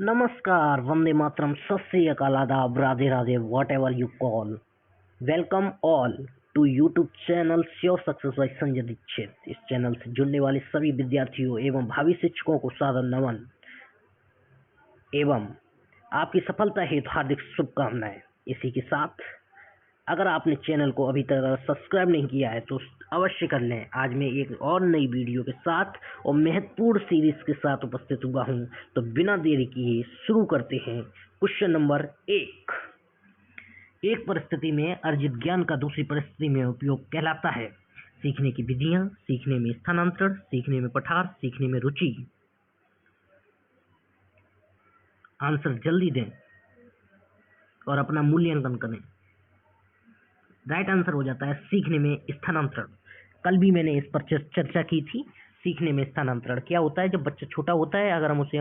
नमस्कार, वंदे मातरम, सत श्री अकाल, आदाब, Radhe Radhe, whatever you call. Welcome all to YouTube channel sure success by Sanjay Dikshit. इस चैनल से जुड़ने वाले सभी विद्यार्थियों एवं भावी शिक्षकों को सादर नमन एवं आपकी सफलता हेतु हार्दिक शुभकामनाएं। इसी के साथ अगर आपने चैनल को अभी तक सब्सक्राइब नहीं किया है तो अवश्य कर लें। आज मैं एक और नई वीडियो के साथ और महत्वपूर्ण सीरीज के साथ उपस्थित हुआ हूं, तो बिना देरी किए शुरू करते हैं। Question number 1। एक परिस्थिति में अर्जित ज्ञान का दूसरी परिस्थिति में उपयोग कहलाता है। सीखने की विधियां, सीखने में स्थानांतरण, सीखने में पठार, सीखने में रुचि। आंसर जल्दी दें और अपना मूल्यांकन करें। राइट आंसर हो जाता है सीखने में स्थानांतरण। कल भी मैंने इस पर चर्चा की थी। सीखने में स्थानांतरण क्या होता है? जब बच्चा छोटा होता है, अगर हम उसे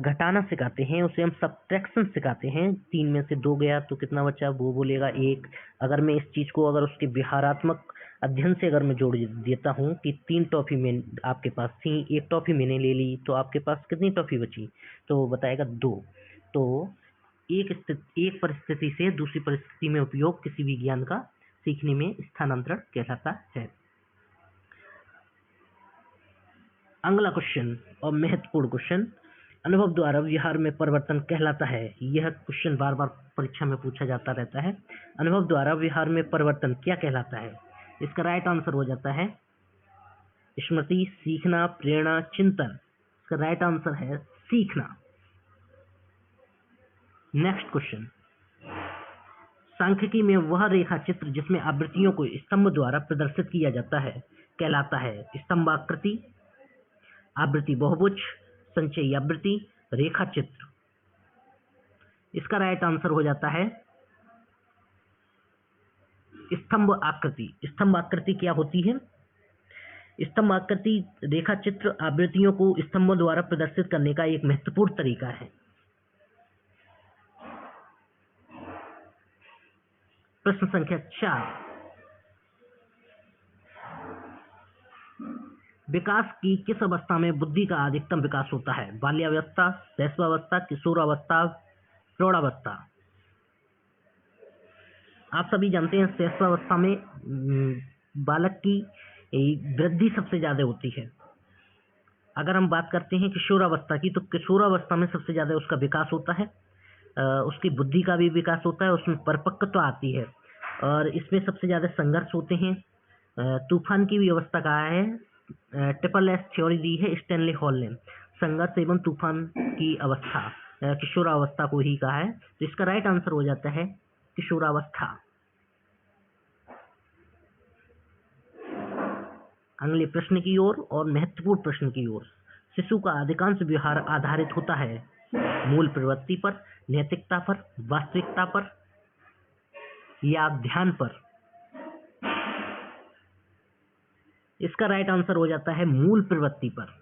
घटाना सिखाते हैं, उसे हम सब्ट्रैक्शन सिखाते हैं, 3 में से 2 गया तो कितना बचा, वो बोलेगा 1। अगर मैं इस चीज़ को अगर उसके व्यवहारात्मक अध्ययन से अगर मैं जोड़ देता हूँ कि 3 टॉफ़ी में आपके पास थी, 1 टॉफ़ी मैंने ले ली, तो आपके पास कितनी टॉफ़ी बची? तो बताएगा 2। तो एक परिस्थिति से दूसरी परिस्थिति में उपयोग किसी भी ज्ञान का सीखने में स्थानांतरण कहलाता है। अगला क्वेश्चन और महत्वपूर्ण क्वेश्चन, अनुभव द्वारा व्यवहार में परिवर्तन कहलाता है। यह क्वेश्चन बार बार परीक्षा में पूछा जाता रहता है। अनुभव द्वारा व्यवहार में परिवर्तन क्या कहलाता है? इसका राइट आंसर हो जाता है स्मृति, सीखना, प्रेरणा, चिंतन। इसका राइट आंसर है सीखना। नेक्स्ट क्वेश्चन, सांख्यिकी में वह रेखा चित्र जिसमें आवृत्तियों को स्तंभ द्वारा प्रदर्शित किया जाता है कहलाता है। स्तंभाकृति, आवृत्ति बहुभुज, संचयी आवृत्ति, रेखा चित्र। इसका राइट आंसर हो जाता है स्तंभ आकृति। स्तंभ आकृति क्या होती है? स्तंभ आकृति रेखा चित्र आवृत्तियों को स्तंभों द्वारा प्रदर्शित करने का एक महत्वपूर्ण तरीका है। प्रश्न संख्या 4, विकास की किस अवस्था में बुद्धि का अधिकतम विकास होता है? बाल्यावस्था, शैशवावस्था, किशोरावस्था, प्रौढ़ावस्था। आप सभी जानते हैं शैशवावस्था में बालक की वृद्धि सबसे ज्यादा होती है। अगर हम बात करते हैं किशोरावस्था की, तो किशोरावस्था में सबसे ज्यादा उसका विकास होता है। उसकी बुद्धि का भी विकास होता है, उसमें परिपक्वता आती है और इसमें सबसे ज़्यादा संघर्ष होते हैं। तूफान की भी अवस्था कहा है, SSS थ्योरी दी है स्टैनली हॉल ने। संघर्ष एवं तूफान की अवस्था किशोरावस्था को ही कहा है। तो इसका राइट आंसर हो जाता है किशोरावस्था। अगले प्रश्न की ओर और महत्वपूर्ण प्रश्न की ओर। शिशु का अधिकांश व्यवहार आधारित होता है मूल प्रवृत्ति पर, नैतिकता पर, वास्तविकता पर या ध्यान पर। इसका राइट आंसर हो जाता है मूल प्रवृत्ति पर।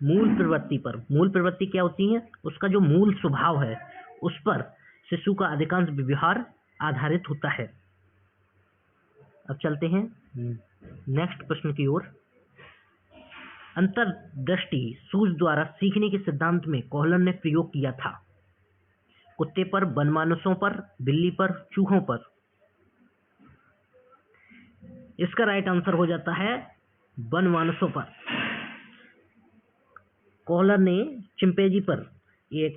मूल प्रवृत्ति पर। मूल प्रवृत्ति क्या होती है? उसका जो मूल स्वभाव है उस पर शिशु का अधिकांश व्यवहार आधारित होता है। अब चलते हैं नेक्स्ट प्रश्न की ओर। अंतर्दृष्टि सूझ द्वारा सीखने के सिद्धांत में कोहलन ने प्रयोग किया था। कुत्ते पर, वनमानुषों पर, बिल्ली पर, चूहों पर। इसका राइट आंसर हो जाता है वनमानुषों पर। कोहलन ने चिंपैंजी पर एक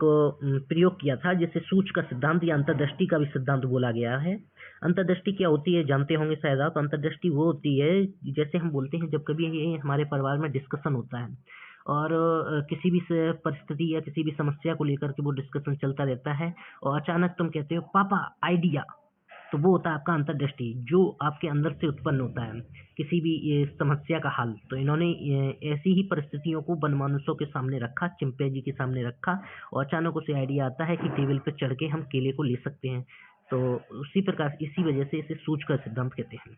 प्रयोग किया था जिसे सूझ का सिद्धांत या अंतर्दृष्टि का भी सिद्धांत बोला गया है। अंतर्दृष्टि क्या होती है जानते होंगे शायद आप। अंतर्दृष्टि वो होती है, जैसे हम बोलते हैं जब कभी ये हमारे परिवार में डिस्कशन होता है और किसी भी परिस्थिति या किसी भी समस्या को लेकर के वो डिस्कशन चलता रहता है और अचानक तुम कहते हो पापा आइडिया, तो वो होता है आपका अंतर्दृष्टि, जो आपके अंदर से उत्पन्न होता है किसी भी ये समस्या का हल। तो इन्होंने ऐसी ही परिस्थितियों को वनमानुषों के सामने रखा, चिंपैंजी के सामने रखा और अचानक उसे आइडिया आता है कि टेबल पर चढ़ के हम केले को ले सकते हैं। तो उसी प्रकार इसी वजह से इसे सूझ का सिद्धांत कहते हैं।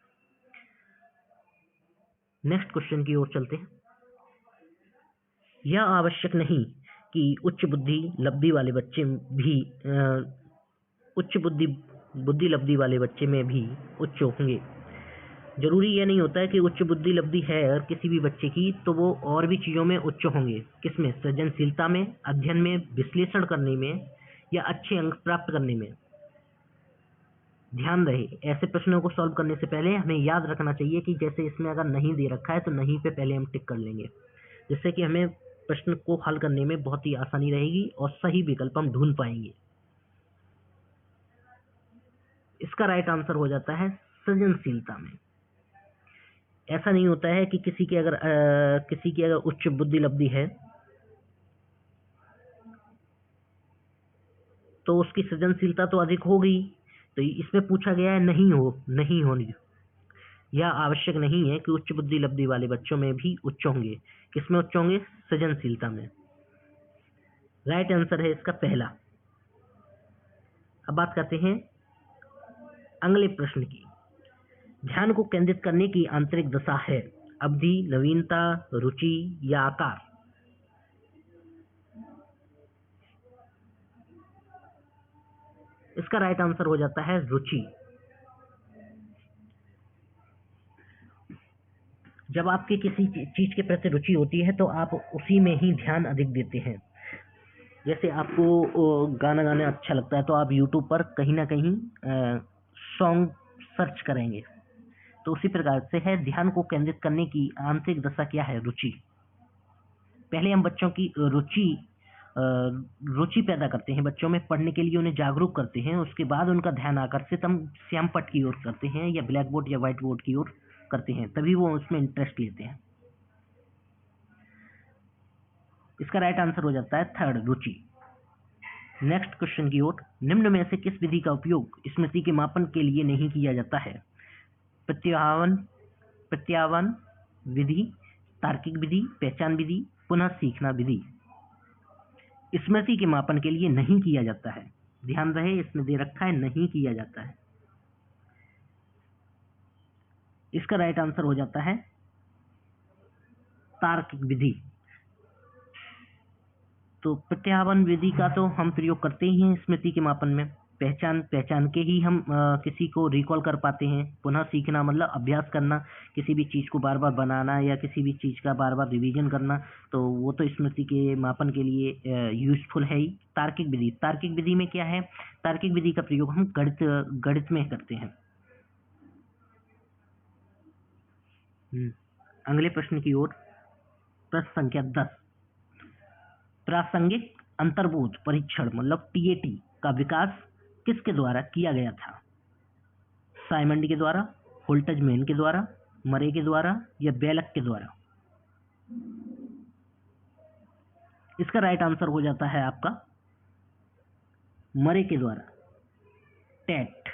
नेक्स्ट क्वेश्चन की ओर चलते हैं। यह आवश्यक नहीं कि उच्च बुद्धि लब्धि वाले बच्चे भी उच्च बुद्धि लब्धि वाले बच्चे में भी उच्च होंगे। जरूरी ये नहीं होता है कि उच्च बुद्धि लब्धि है और किसी भी बच्चे की तो वो और भी चीज़ों में उच्च होंगे। किसमें? सृजनशीलता में, अध्ययन में, विश्लेषण करने में या अच्छे अंक प्राप्त करने में। ध्यान रहे, ऐसे प्रश्नों को सॉल्व करने से पहले हमें याद रखना चाहिए कि जैसे इसमें अगर नहीं दे रखा है तो नहीं पे पहले हम टिक कर लेंगे, जिससे कि हमें प्रश्न को हल करने में बहुत ही आसानी रहेगी और सही विकल्प हम ढूंढ पाएंगे। इसका राइट आंसर हो जाता है सृजनशीलता में। ऐसा नहीं होता है कि किसी की अगर उच्च बुद्धि लब्धि है तो उसकी सृजनशीलता तो अधिक होगी। तो इसमें पूछा गया है नहीं होनी। यह आवश्यक नहीं है कि उच्च बुद्धि लब्धि वाले बच्चों में भी उच्च होंगे। किसमें उच्च होंगे? सृजनशीलता में। राइट आंसर है इसका पहला। अब बात करते हैं अगले प्रश्न की। ध्यान को केंद्रित करने की आंतरिक दशा है अवधि, नवीनता, रुचि या आकार। इसका राइट आंसर हो जाता है रुचि। जब आपकी किसी चीज के प्रति रुचि होती है तो आप उसी में ही ध्यान अधिक देते हैं। जैसे आपको गाना गाना अच्छा लगता है तो आप YouTube पर कहीं ना कहीं सॉन्ग सर्च करेंगे। तो उसी प्रकार से है ध्यान को केंद्रित करने की आंतरिक दशा क्या है? रुचि। पहले हम बच्चों की रुचि पैदा करते हैं, बच्चों में पढ़ने के लिए उन्हें जागरूक करते हैं। उसके बाद उनका ध्यान आकर्षित हम श्याम पट्ट की ओर करते हैं या ब्लैक बोर्ड या व्हाइट बोर्ड की ओर करते हैं, तभी वो उसमें इंटरेस्ट लेते हैं। इसका राइट आंसर हो जाता है थर्ड, रुचि। नेक्स्ट क्वेश्चन की ओर। निम्न में से किस विधि का उपयोग स्मृति के मापन के लिए नहीं किया जाता है? प्रत्यावन विधि, तार्किक विधि, पहचान विधि, पुनः सीखना विधि। स्मृति के मापन के लिए नहीं किया जाता है। ध्यान रहे, इसमें दे रखा है नहीं किया जाता है। इसका राइट आंसर हो जाता है तार्किक विधि। तो प्रत्यावन विधि का तो हम प्रयोग करते ही हैं स्मृति के मापन में। पहचान के ही हम किसी को रिकॉल कर पाते हैं। पुनः सीखना मतलब अभ्यास करना, किसी भी चीज़ को बार बार बनाना या किसी भी चीज़ का बार बार रिवीजन करना, तो वो तो स्मृति के मापन के लिए यूजफुल है ही। तार्किक विधि में क्या है? तार्किक विधि का प्रयोग हम गणित में करते हैं। अगले प्रश्न की ओर। प्रश्न संख्या 10। प्रासंगिक अंतर्बोध परीक्षण मतलब TAT का विकास किसके द्वारा किया गया था? साइमंड के द्वारा, होल्टजमैन के द्वारा, मरे के द्वारा या बेलक के द्वारा। इसका राइट आंसर हो जाता है आपका मरे के द्वारा, टेट।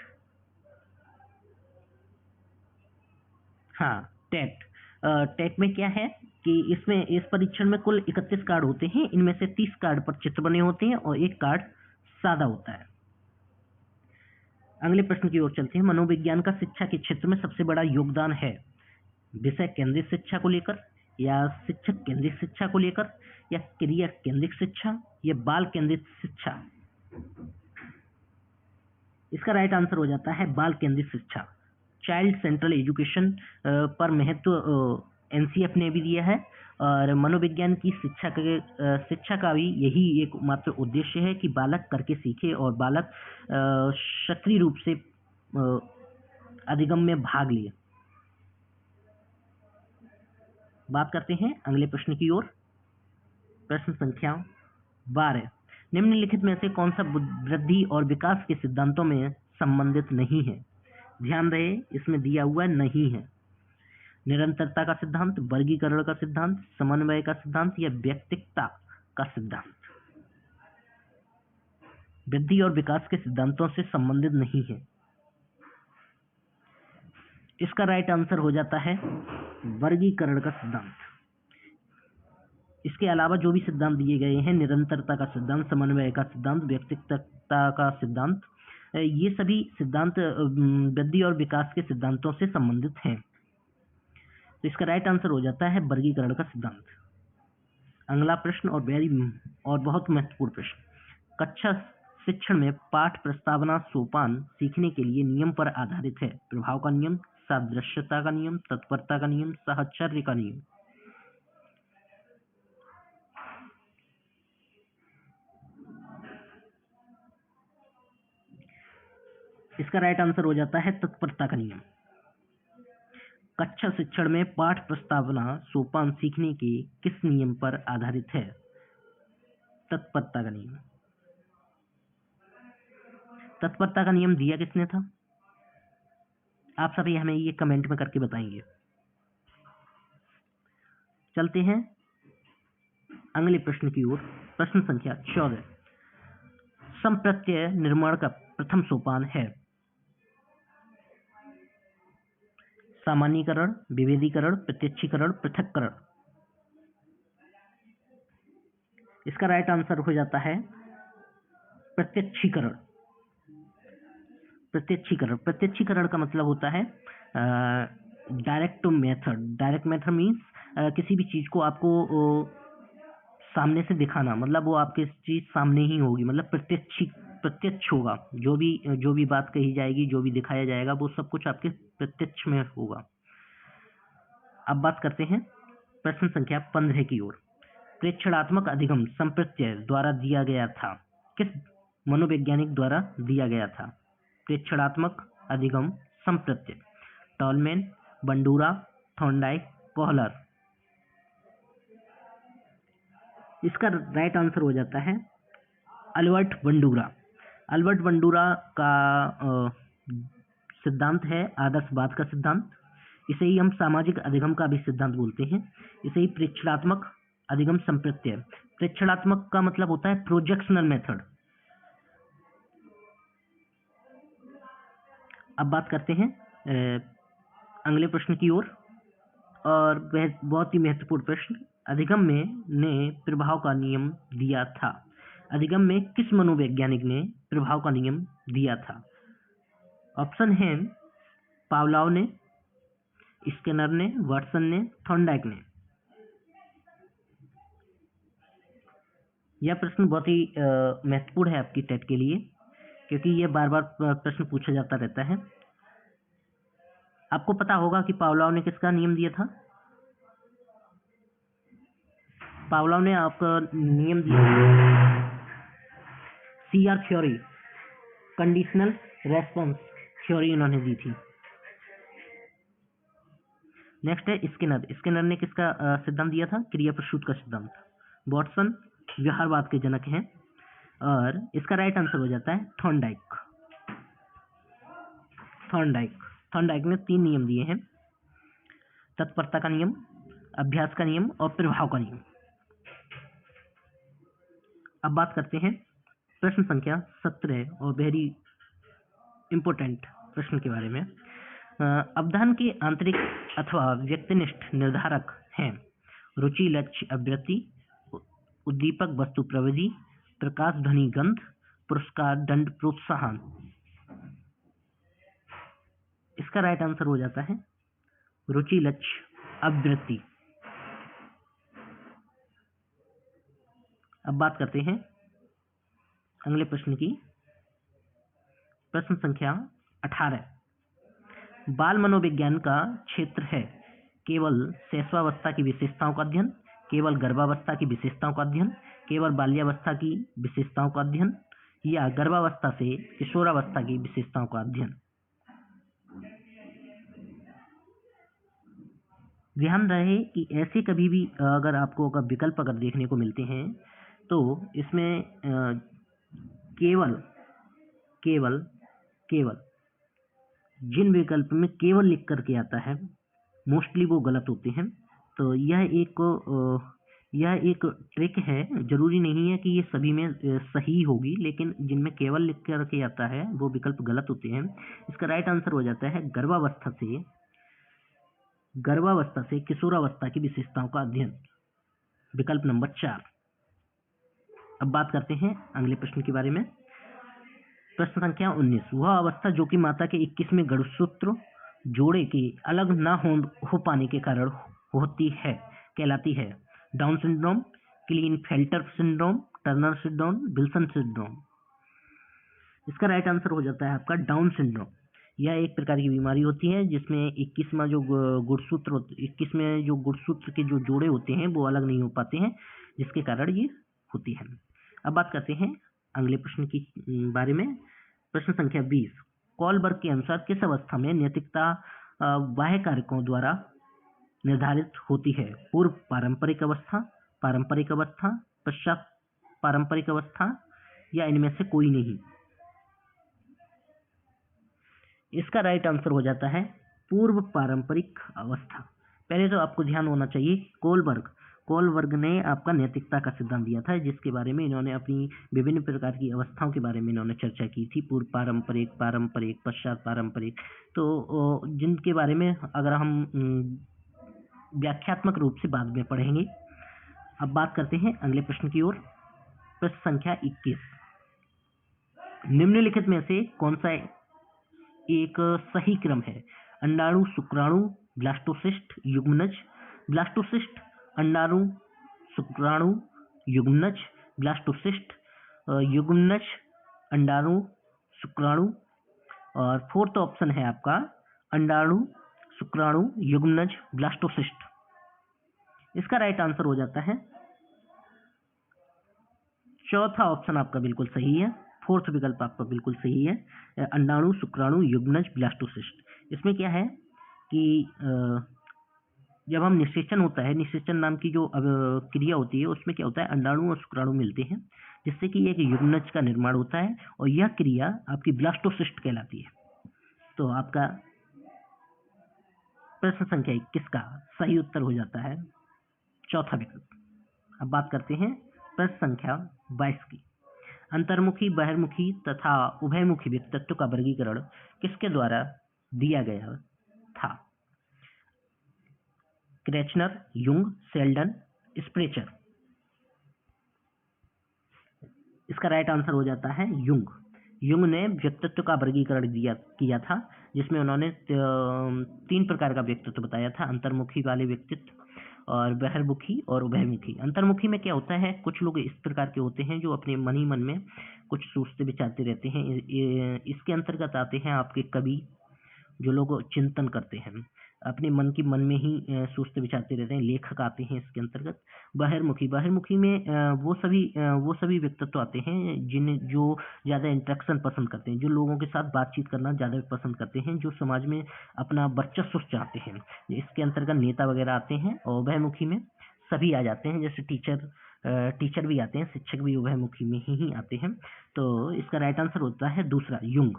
हाँ, टेट में क्या है कि इस परीक्षण में कुल 31 कार्ड होते हैं। इनमें से 30 कार्ड पर चित्र बने होते हैं और एक कार्ड सादा होता है। अगले प्रश्न की ओर चलते हैं। मनोविज्ञान का शिक्षा के क्षेत्र में सबसे बड़ा योगदान है विषय केंद्रित शिक्षा को लेकर या शिक्षक केंद्रित शिक्षा को लेकर या क्रिया केंद्रित शिक्षा या बाल केंद्रित शिक्षा। इसका राइट आंसर हो जाता है बाल केंद्रित शिक्षा। चाइल्ड सेंट्रल एजुकेशन पर महत्व NCF ने भी दिया है और मनोविज्ञान की शिक्षा का भी यही एक मात्र उद्देश्य है कि बालक करके सीखे और बालक सक्रिय रूप से अधिगम में भाग लिए। बात करते हैं अगले प्रश्न की ओर। प्रश्न संख्या 12। निम्नलिखित में से कौन सा वृद्धि और विकास के सिद्धांतों में संबंधित नहीं है? ध्यान रहे, इसमें दिया हुआ नहीं है। निरंतरता का सिद्धांत, वर्गीकरण का सिद्धांत, समन्वय का सिद्धांत या व्यक्तिकता का सिद्धांत। वृद्धि और विकास के सिद्धांतों से संबंधित नहीं है। इसका राइट आंसर हो जाता है वर्गीकरण का सिद्धांत। इसके अलावा जो भी सिद्धांत दिए गए हैं, निरंतरता का सिद्धांत, समन्वय का सिद्धांत, व्यक्तिकता का सिद्धांत, ये सभी सिद्धांत वृद्धि और विकास के सिद्धांतों से संबंधित हैं। तो इसका राइट आंसर हो जाता है वर्गीकरण का सिद्धांत। अगला प्रश्न और बहुत महत्वपूर्ण प्रश्न। कक्षा शिक्षण में पाठ प्रस्तावना सोपान सीखने के लिए नियम पर आधारित है। प्रभाव का नियम, सादृश्यता का नियम, तत्परता का नियम, साहचर्य का नियम। इसका राइट आंसर हो जाता है तत्परता का नियम। कक्षा शिक्षण में पाठ प्रस्तावना सोपान सीखने के किस नियम पर आधारित है? तत्परता का नियम। तत्परता का नियम दिया किसने था? आप सभी हमें ये कमेंट में करके बताएंगे। चलते हैं अगले प्रश्न की ओर। प्रश्न संख्या 14। संप्रत्यय निर्माण का प्रथम सोपान है सामान्यीकरण, विभेदीकरण, प्रत्यक्षीकरण, पृथक्करण। इसका राइट आंसर हो जाता है प्रत्यक्षीकरण। प्रत्यक्षीकरण। प्रत्यक्षीकरण का मतलब होता है direct method. Direct method means किसी भी चीज को आपको सामने से दिखाना, मतलब वो आपकी चीज सामने ही होगी, मतलब प्रत्यक्ष होगा। जो भी बात कही जाएगी, जो भी दिखाया जाएगा, वो सब कुछ आपके प्रत्यक्ष में होगा। अब बात करते हैं प्रश्न संख्या 15 की ओर। प्रेक्षणात्मक अधिगम संप्रत्यय द्वारा दिया गया था। किस मनोवैज्ञानिक द्वारा दिया गया था? प्रेक्षणात्मक अधिगम संप्रत्यय। Tolman, Bandura, Thorndike, Kohler. इसका राइट आंसर हो जाता है अल्बर्ट बंडूरा। अल्बर्ट बंडूरा का सिद्धांत है आदर्शवाद का सिद्धांत। इसे ही हम सामाजिक अधिगम का भी सिद्धांत बोलते हैं। इसे ही प्रेक्षणात्मक अधिगम संप्रत्यय। प्रेक्षणात्मक का मतलब होता है प्रोजेक्शनल मेथड। अब बात करते हैं अगले प्रश्न की ओर, और वह बहुत ही महत्वपूर्ण प्रश्न। अधिगम ने प्रभाव का नियम दिया था। अधिगम में किस मनोवैज्ञानिक ने प्रभाव का नियम दिया था? ऑप्शन है पावलोव ने, स्किनर ने, वाटसन ने, थॉर्नडाइक ने। यह प्रश्न बहुत ही महत्वपूर्ण है आपकी टेट के लिए, क्योंकि यह बार बार प्रश्न पूछा जाता रहता है। आपको पता होगा कि पावलोव ने किसका नियम दिया था? पावलोव ने आपका नियम दिया CR theory, conditional response theory उन्होंने दी थी। नेक्स्ट है स्किनर। स्किनर ने किसका सिद्धांत दिया था? क्रिया प्रसूत का सिद्धांत। वाटसन व्यवहारवाद के जनक हैं, और इसका राइट आंसर हो जाता है थॉर्नडाइक। थॉर्नडाइक ने 3 नियम दिए हैं: तत्परता का नियम, अभ्यास का नियम और प्रभाव का नियम। अब बात करते हैं प्रश्न संख्या 17 और वेरी इंपोर्टेंट प्रश्न के बारे में। अवधान के आंतरिक अथवा व्यक्तिनिष्ठ निर्धारक हैं रुचि, लक्ष्य, आवृत्ति, उद्दीपक, वस्तु, प्रविधि, प्रकाश, ध्वनि, गंध, पुरस्कार, दंड, प्रोत्साहन। इसका राइट आंसर हो जाता है रुचि, लक्ष्य, आवृत्ति। अब बात करते हैं अगले प्रश्न की। प्रश्न संख्या 18। बाल मनोविज्ञान का क्षेत्र है केवल शैशवावस्था की विशेषताओं का अध्ययन, केवल गर्भावस्था की विशेषताओं का अध्ययन, केवल बाल्यावस्था की विशेषताओं का अध्ययन, या गर्भावस्था से किशोरावस्था की विशेषताओं का अध्ययन। ध्यान रहे कि ऐसे कभी भी अगर आपको विकल्प अगर देखने को मिलते हैं तो इसमें केवल जिन विकल्प में केवल लिख करके आता है मोस्टली वो गलत होते हैं। तो यह एक ट्रिक है। जरूरी नहीं है कि ये सभी में सही होगी, लेकिन जिनमें केवल लिख करके आता है वो विकल्प गलत होते हैं। इसका राइट आंसर हो जाता है गर्भावस्था से किशोरावस्था की विशेषताओं का अध्ययन, विकल्प नंबर 4। अब बात करते हैं अगले प्रश्न के बारे में। प्रश्न संख्या 19। वह अवस्था जो कि माता के 21वें गुणसूत्र जोड़े के अलग न हो पाने के कारण होती है कहलाती है Down syndrome, Klinefelter syndrome, Turner syndrome, Wilson syndrome. इसका राइट आंसर हो जाता है आपका डाउन सिंड्रोम। यह एक प्रकार की बीमारी होती है जिसमें 21वां जो गुणसूत्र 21 में जो गुणसूत्र के जो जोड़े होते हैं वो अलग नहीं हो पाते हैं, जिसके कारण ये होती है। अब बात करते हैं अगले प्रश्न की बारे में। प्रश्न संख्या 20, कॉलबर्ग के अनुसार किस अवस्था में नैतिकता बाह्य कारकों द्वारा निर्धारित होती है? पूर्व पारंपरिक अवस्था, पश्चात पारंपरिक अवस्था या इनमें से कोई नहीं? इसका राइट आंसर हो जाता है पूर्व पारंपरिक अवस्था। पहले तो आपको ध्यान होना चाहिए कोलबर्ग ने आपका नैतिकता का सिद्धांत दिया था, जिसके बारे में इन्होंने अपनी विभिन्न प्रकार की अवस्थाओं के बारे में इन्होंने चर्चा की थी, पूर्व पारंपरिक, पश्चात पारंपरिक। तो जिनके बारे में अगर हम व्याख्यात्मक रूप से बाद में पढ़ेंगे। अब बात करते हैं अगले प्रश्न की ओर। प्रश्न संख्या 21, निम्नलिखित में से कौन सा एक सही क्रम है? अंडाणु, शुक्राणु, ब्लास्टोसिस्ट, युग्मनज। ब्लास्टोसिस्ट, अंडाणु, शुक्राणु, युग्मनज, ब्लास्टोसिस्ट, युग्मनज, अंडाणु, शुक्राणु। और फोर्थ ऑप्शन है आपका अंडाणु, शुक्राणु, युग्मनज, ब्लास्टोसिस्ट। इसका राइट आंसर हो जाता है चौथा ऑप्शन आपका बिल्कुल सही है, फोर्थ विकल्प आपका बिल्कुल सही है, अंडाणु, शुक्राणु, युग्मनज, ब्लास्टोसिस्ट। इसमें क्या है कि जब हम निषेचन होता है, निषेचन नाम की जो क्रिया होती है, उसमें क्या होता है, अंडाणु और शुक्राणु मिलते हैं जिससे कि एक युग्मनज का निर्माण होता है और यह क्रिया आपकी ब्लास्टोसिस्ट कहलाती है। तो आपका प्रश्न संख्या 21 का सही उत्तर हो जाता है चौथा विकल्प। अब बात करते हैं प्रश्न संख्या 22 की। अंतर्मुखी, बहिर्मुखी तथा उभयमुखी व्यक्तित्व का वर्गीकरण किसके द्वारा दिया गया था? क्रेचनर, युंग, सेल्डन, स्प्रेचर। इसका राइट आंसर हो जाता है युंग। युंग ने व्यक्तित्व का वर्गीकरण किया था, जिसमें उन्होंने 3 प्रकार का व्यक्तित्व बताया था, अंतर्मुखी वाले व्यक्तित्व और बहिर्मुखी और उभयमुखी। अंतर्मुखी में क्या होता है, कुछ लोग इस प्रकार के होते हैं जो अपने मन ही मन में कुछ सोचते विचारते रहते हैं। इसके अंतर्गत आते हैं आपके कवि, जो लोग चिंतन करते हैं, अपने मन में ही सोचते विचारते रहते हैं, लेखक आते हैं इसके अंतर्गत। बहिर्मुखी में वो सभी व्यक्तित्व आते हैं जो ज़्यादा इंटरेक्शन पसंद करते हैं, जो लोगों के साथ बातचीत करना ज़्यादा पसंद करते हैं, जो समाज में अपना वर्चस्व चाहते हैं। इसके अंतर्गत नेता वगैरह आते हैं। और उभयमुखी में सभी आ जाते हैं, जैसे टीचर भी आते हैं, शिक्षक भी उभयमुखी में ही आते हैं। तो इसका राइट आंसर होता है दूसरा, युंग।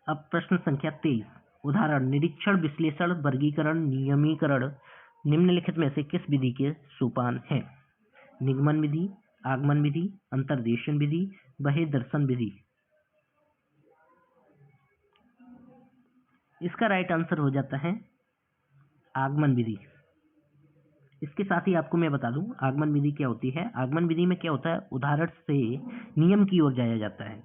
अब प्रश्न संख्या 23, उदाहरण, निरीक्षण, विश्लेषण, वर्गीकरण, नियमीकरण निम्नलिखित में से किस विधि के सोपान है? निगमन विधि, आगमन विधि, अंतर्देशन विधि, बहिर्दर्शन विधि। इसका राइट आंसर हो जाता है आगमन विधि। इसके साथ ही आपको मैं बता दूं आगमन विधि क्या होती है। आगमन विधि में क्या होता है, उदाहरण से नियम की ओर जाया जाता है।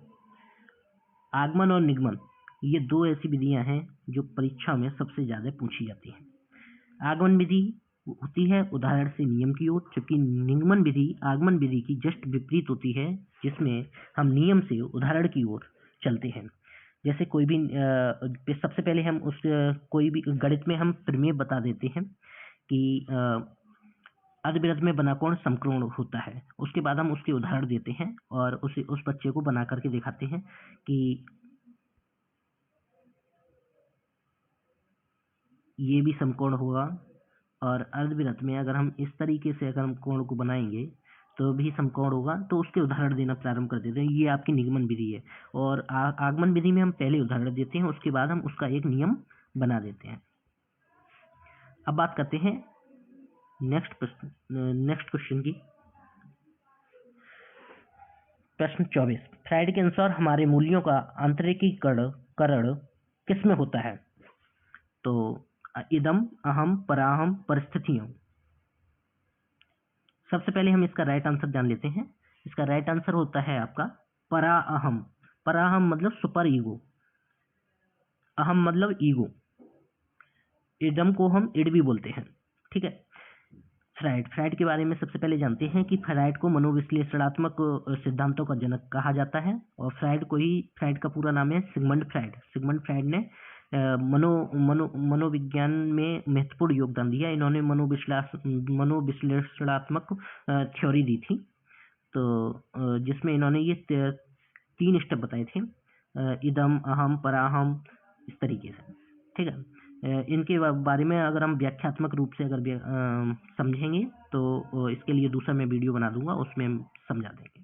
आगमन और निगमन, ये 2 ऐसी विधियां हैं जो परीक्षा में सबसे ज्यादा पूछी जाती हैं। आगमन विधि होती है उदाहरण से नियम की ओर, जबकि निगमन विधि आगमन विधि की जस्ट विपरीत होती है, जिसमें हम नियम से उदाहरण की ओर चलते हैं। जैसे कोई भी सबसे पहले हम कोई भी गणित में हम प्रमेय बता देते हैं कि अर्धवृत्त में बना कोण समकोण होता है, उसके बाद हम उसके उदाहरण देते हैं और उस बच्चे को बना करके दिखाते हैं कि ये भी समकोण होगा, और अर्धवृत्त में अगर हम इस तरीके से अगर हम कोण को बनाएंगे तो भी समकोण होगा, तो उसके उदाहरण देना प्रारंभ कर देते हैं। ये आपकी निगमन विधि है। और आगमन विधि में हम पहले उदाहरण देते हैं, उसके बाद हम उसका एक नियम बना देते हैं। अब बात करते हैं नेक्स्ट क्वेश्चन की। प्रश्न 24, फ्राइड के अनुसार हमारे मूल्यों का आंतरिकीकरण किस में होता है? तो इदम, अहम, पराहम, परिस्थितियों। सबसे पहले हम इसका राइट आंसर जान लेते हैं। इसका राइट आंसर होता है आपका पराअहम। पराअहम मतलब सुपर ईगो, अहम मतलब ईगो, इदम को हम इड भी बोलते हैं, ठीक है। फ्राइड। फ्राइड के बारे में सबसे पहले जानते हैं कि फ्राइड को मनोविश्लेषणात्मक सिद्धांतों का जनक कहा जाता है। और फ्राइड का पूरा नाम है सिगमंड फ्राइड। सिगमंड फ्राइड ने मनोविज्ञान में महत्वपूर्ण योगदान दिया। इन्होंने मनोविश्लेषणात्मक थ्योरी दी थी, तो जिसमें इन्होंने ये 3 स्टेप बताए थे, इदम, अहम, पराहम, इस तरीके से। ठीक है, इनके बारे में अगर हम व्याख्यात्मक रूप से अगर समझेंगे तो इसके लिए दूसरा मैं वीडियो बना दूंगा, उसमें हम समझा देंगे।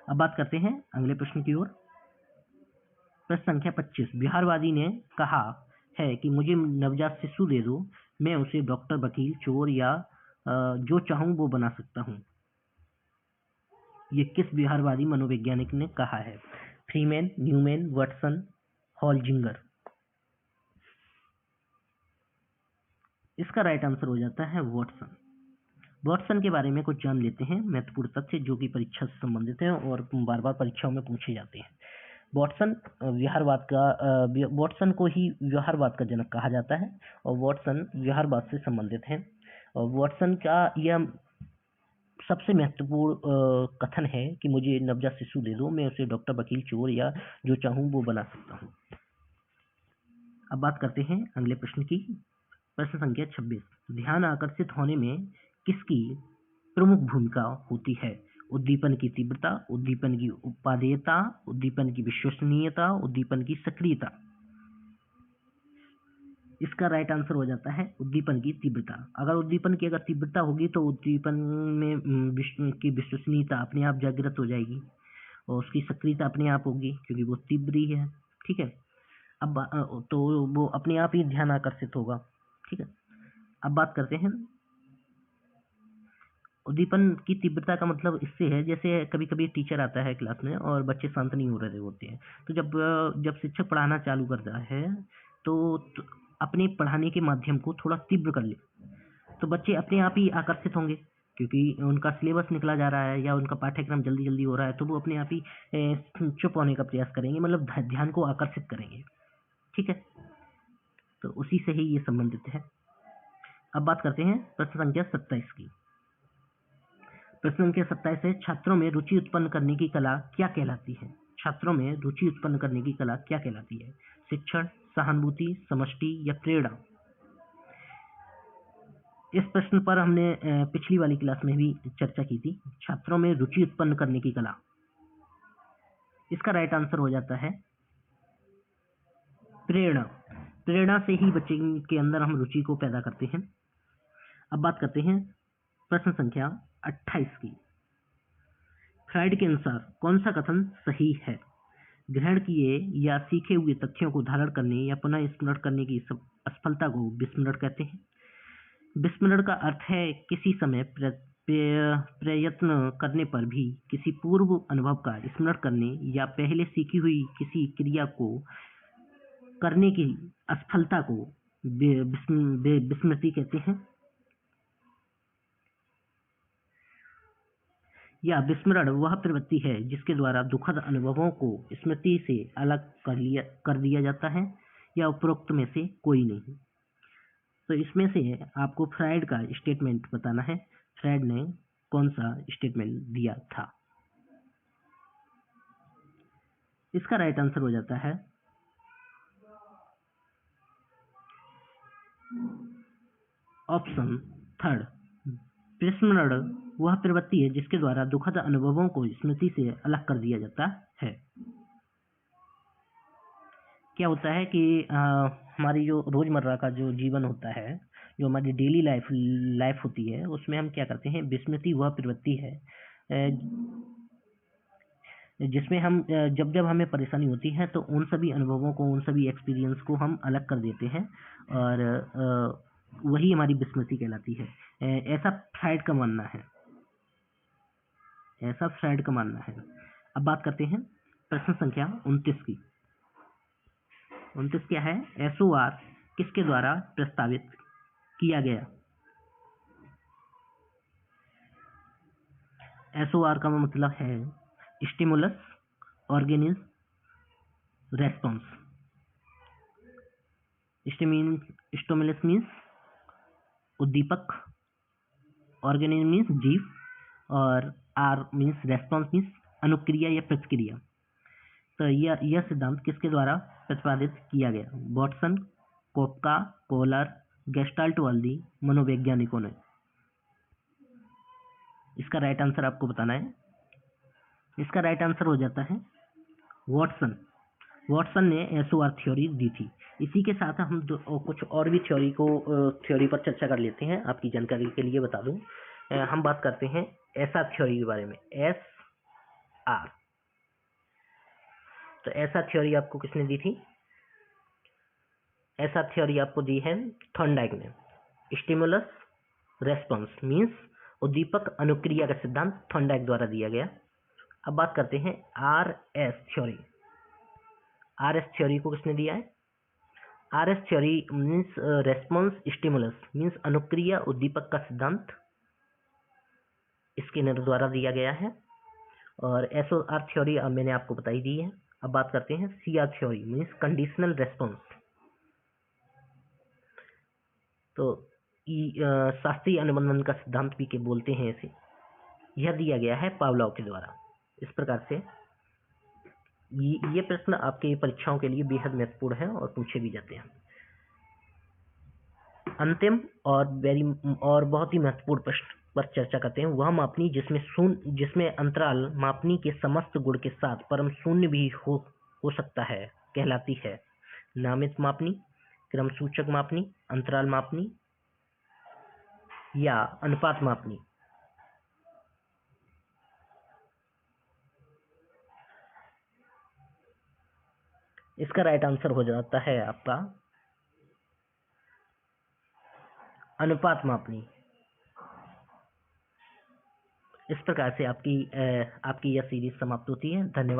अब बात करते हैं अगले प्रश्न की ओर। प्रश्न संख्या 25। बिहारवादी ने कहा है कि मुझे नवजात शिशु दे दो, मैं उसे डॉक्टर, वकील, चोर या जो चाहूं वो बना सकता हूं। ये किस बिहारवादी मनोवैज्ञानिक ने कहा है? Freeman, Newman, Watson, Holzinger. इसका राइट आंसर हो जाता है वाटसन। वाटसन के बारे में कुछ जान लेते हैं महत्वपूर्ण तथ्य जो कि परीक्षा से संबंधित हैं और बार बार परीक्षाओं में पूछे जाते हैं। वाटसन को ही व्यवहारवाद का जनक कहा जाता है और वाटसन व्यवहारवाद से संबंधित है। और वाटसन का यह सबसे महत्वपूर्ण कथन है कि मुझे नवजात शिशु दे दो, मैं उसे डॉक्टर, वकील, चोर या जो चाहूं वो बना सकता हूं। अब बात करते हैं अगले प्रश्न की। प्रश्न संख्या 26। ध्यान आकर्षित होने में किसकी प्रमुख भूमिका होती है? उद्दीपन की तीव्रता, उद्दीपन की उपादेयता, उद्दीपन की विश्वसनीयता, उद्दीपन की सक्रियता। इसका राइट आंसर हो जाता है उद्दीपन की तीव्रता। अगर उद्दीपन की तीव्रता होगी तो उद्दीपन में की विश्वसनीयता अपने आप जागृत हो जाएगी और उसकी सक्रियता अपने आप होगी क्योंकि वो तीव्र ही है। ठीक है, अब तो वो अपने आप ही ध्यान आकर्षित होगा। ठीक है, अब बात करते हैं उद्दीपन की तीव्रता का मतलब इससे है, जैसे कभी कभी टीचर आता है क्लास में और बच्चे शांत नहीं हो रहे होते हैं, तो जब शिक्षक पढ़ाना चालू करता है तो अपने पढ़ाने के माध्यम को थोड़ा तीव्र कर ले तो बच्चे अपने आप ही आकर्षित होंगे क्योंकि उनका सिलेबस निकला जा रहा है या उनका पाठ्यक्रम जल्दी जल्दी हो रहा है, तो वो अपने आप ही चुप होने का प्रयास करेंगे, मतलब ध्यान को आकर्षित करेंगे। ठीक है, तो उसी से ही ये संबंधित है। अब बात करते हैं प्रश्न संख्या 27 की। प्रश्न संख्या 27 है, छात्रों में रुचि उत्पन्न करने की कला क्या कहलाती है? छात्रों में रुचि उत्पन्न करने की कला क्या कहलाती है? शिक्षण, सहानुभूति, समष्टि या प्रेरणा? इस प्रश्न पर हमने पिछली वाली क्लास में भी चर्चा की थी। छात्रों में रुचि उत्पन्न करने की कला, इसका राइट आंसर हो जाता है प्रेरणा। प्रेरणा से ही बच्चे के अंदर हम रुचि को पैदा करते हैं। अब बात करते हैं प्रश्न संख्या 28 की। फ्राइड के अनुसार कौन सा कथन सही है? ग्रहण किए या सीखे हुए तथ्यों को धारण करने या पुनः स्मरण करने की असफलता को विस्मरण कहते हैं। विस्मरण का अर्थ है किसी समय प्रयत्न करने पर भी किसी पूर्व अनुभव का स्मरण करने या पहले सीखी हुई किसी क्रिया को करने की असफलता को विस्मृति कहते हैं। या विस्मरण वह प्रवृत्ति है जिसके द्वारा दुखद अनुभवों को स्मृति से अलग कर दिया जाता है या उपरोक्त में से कोई नहीं। तो इसमें से आपको फ्राइड का स्टेटमेंट बताना है। फ्राइड ने कौन सा स्टेटमेंट दिया था? इसका राइट आंसर हो जाता है ऑप्शन 3। विस्मरण वह प्रवृत्ति है जिसके द्वारा दुखद अनुभवों को स्मृति से अलग कर दिया जाता है। क्या होता है कि हमारी जो रोजमर्रा का जो जीवन होता है, जो हमारी डेली लाइफ होती है, उसमें हम क्या करते हैं, विस्मृति वह प्रवृत्ति है जिसमें हम जब हमें परेशानी होती है तो उन सभी अनुभवों को, उन सभी एक्सपीरियंस को हम अलग कर देते हैं और वही हमारी विस्मृति कहलाती है। ऐसा फ्राइड का मानना है। ऐसा फ्राइड का मानना है। अब बात करते हैं प्रश्न संख्या 29 की। 29 क्या है? SOR किसके द्वारा प्रस्तावित किया गया? SOR का मतलब है stimulus, organism, response. Stimulus means उद्दीपक, ऑर्गेनिज्म मीन्स जीव, और आर मीन्स रेस्पॉन्स मीन्स अनुक्रिया या प्रतिक्रिया। तो यह सिद्धांत किसके द्वारा प्रतिपादित किया गया? वाटसन, कोपका, कोलर, गेस्टाल्ट वाल्दी मनोवैज्ञानिकों ने। इसका राइट आंसर आपको बताना है। इसका राइट आंसर हो जाता है वाटसन। वाटसन ने एसओआर थ्योरी दी थी। इसी के साथ हम कुछ और भी थ्योरी पर चर्चा कर लेते हैं। आपकी जानकारी के लिए बता दूं, हम बात करते हैं एसआर थ्योरी के बारे में। एस आर, तो एसआर थ्योरी आपको किसने दी थी? एसआर थ्योरी आपको दी है थॉर्नडाइक ने। स्टिमुलस रेस्पॉन्स मीन्स उद्दीपक अनुक्रिया का सिद्धांत थॉर्नडाइक द्वारा दिया गया। अब बात करते हैं R S theory. R S theory को किसने दिया है? R S theory means response stimulus means अनुक्रिया उद्दीपक का सिद्धांत स्किनर द्वारा दिया गया है। और एसओ आर थ्योरी मैंने आपको बताई दी है। अब बात करते हैं C R theory means conditional response. तो शास्त्रीय अनुबंधन का सिद्धांत भी के बोलते हैं इसे। यह दिया गया है पावलोव के द्वारा। इस प्रकार से ये प्रश्न आपके परीक्षाओं के लिए बेहद महत्वपूर्ण है और पूछे भी जाते हैं। अंतिम और बहुत ही महत्वपूर्ण प्रश्न पर चर्चा करते हैं। वह मापनी जिसमें अंतराल मापनी के समस्त गुण के साथ परम शून्य भी हो सकता है कहलाती है नामित मापनी, क्रम सूचक मापनी, अंतराल मापनी या अनुपात मापनी। इसका राइट आंसर हो जाता है आपका अनुपात मापनी। इस प्रकार से आपकी यह सीरीज समाप्त होती है। धन्यवाद।